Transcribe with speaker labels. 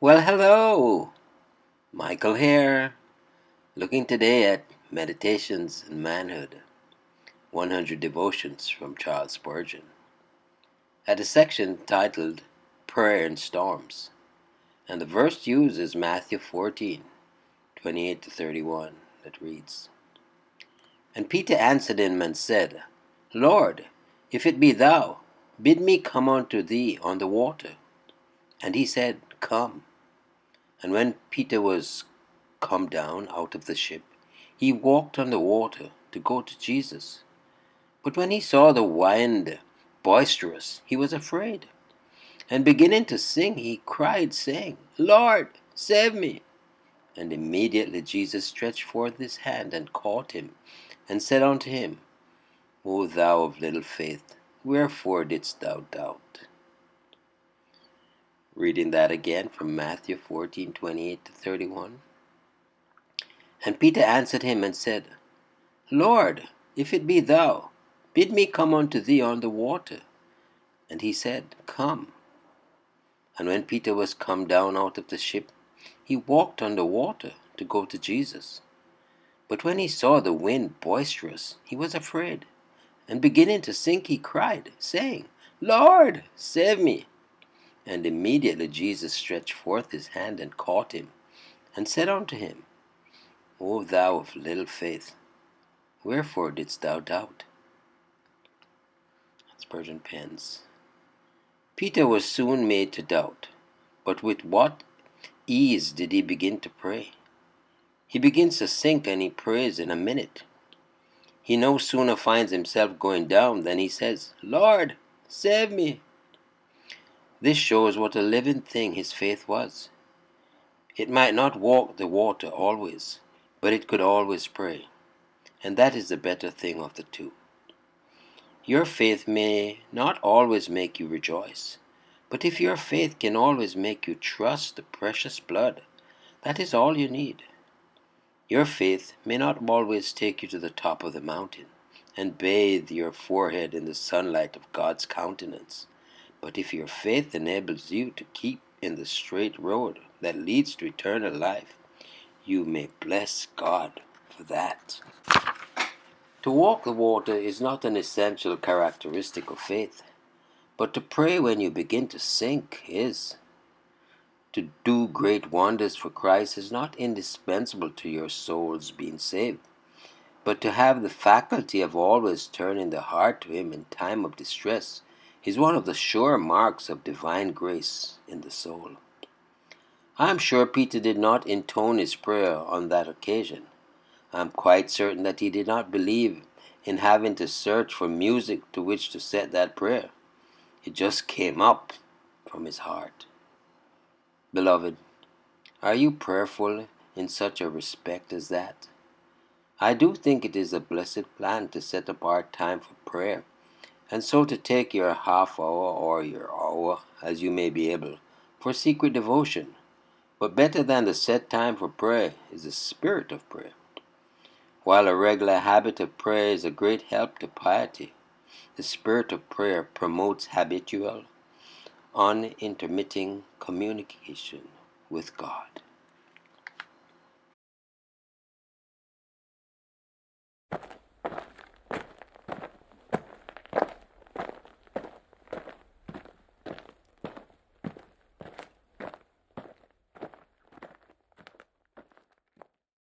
Speaker 1: Well, hello! Michael here, looking today at Meditations in Manhood 100 Devotions from Charles Spurgeon, at a section titled Prayer in Storms, and the verse used is Matthew 14:28-31, that reads, And Peter answered him and said, Lord, if it be thou, bid me come unto thee on the water. And he said, Come. And when Peter was come down out of the ship, he walked on the water to go to Jesus. But when he saw the wind boisterous, he was afraid. And beginning to sing, he cried, saying, Lord, save me. And immediately Jesus stretched forth his hand and caught him, and said unto him, O thou of little faith, wherefore didst thou doubt? Reading that again from Matthew 14:28-31. And Peter answered him and said, Lord, if it be thou, bid me come unto thee on the water. And he said, Come. And when Peter was come down out of the ship, he walked on the water to go to Jesus. But when he saw the wind boisterous, he was afraid. And beginning to sink, he cried, saying, Lord, save me. And immediately Jesus stretched forth his hand and caught him, and said unto him, O thou of little faith, wherefore didst thou doubt? Spurgeon pens. Peter was soon made to doubt, but with what ease did he begin to pray? He begins to sink and he prays in a minute. He no sooner finds himself going down than he says, Lord, save me. This shows what a living thing his faith was. It might not walk the water always, but it could always pray. And that is the better thing of the two. Your faith may not always make you rejoice, but if your faith can always make you trust the precious blood, that is all you need. Your faith may not always take you to the top of the mountain and bathe your forehead in the sunlight of God's countenance, but if your faith enables you to keep in the straight road that leads to eternal life, you may bless God for that. To walk the water is not an essential characteristic of faith, but to pray when you begin to sink is. To do great wonders for Christ is not indispensable to your soul's being saved, but to have the faculty of always turning the heart to Him in time of distress is one of the sure marks of divine grace in the soul. I am sure Peter did not intone his prayer on that occasion. I am quite certain that he did not believe in having to search for music to which to set that prayer. It just came up from his heart. Beloved, are you prayerful in such a respect as that? I do think it is a blessed plan to set apart time for prayer, and so to take your half hour or your hour, as you may be able, for secret devotion. But better than the set time for prayer is the spirit of prayer. While a regular habit of prayer is a great help to piety, the spirit of prayer promotes habitual, unintermitting communication with God.